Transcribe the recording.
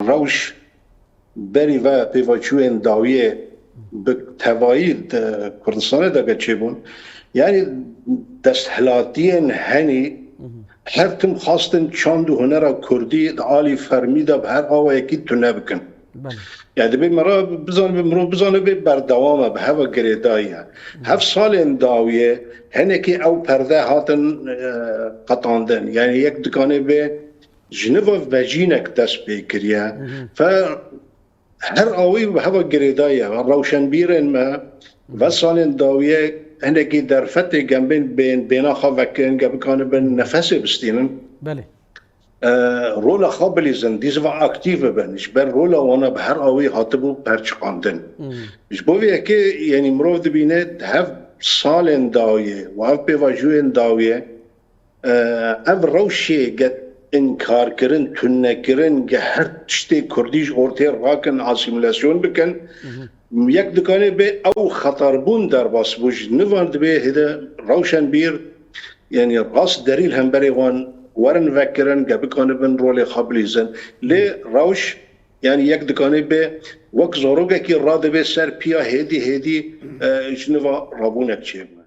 روش بری و پیوچوین داویه به توایید کردستان داگه چه بون یعنی دستهلاتین هنی هر کم خواستن چاند و هنر کردی عالی فرمیده به هر آوه یکی تونه بکن یعنی به مرا بزانه به بردوامه به هوا گریدایی هفت سال این داویه هنه که او پرده هاتن قطاندن یعنی یک دکانه به جنوب و جینک دست بکریه هر آوی به هوا گریدایی روشنبیرن ما و سال داویه هنه که در فتح گمبین بین خواه وکن گبکانه به نفس بستینن بله رول خواب لیزن دیز و اکتیو بنش بر رول وانا به هر آوی حاطبو پرچقاندن مش بویه که یعنی مروف دبینه هف سال داویه و هف پیواجوی داویه اف روشی گت انکار کرن تنه کرن که هر تشتی کردیش ارتیر راکن اسیمیلاسیون بکن یک دکانه به او خطربون در باس بوش نواند به هده روشن بیر یعنی راس دلیل هم بری وان ورن وکرن که بکنه بن رول خابلیزن لی روش یعنی یک دکانه به وقت زوروگه که راده به سر پیا هدی جنوا رابونک چه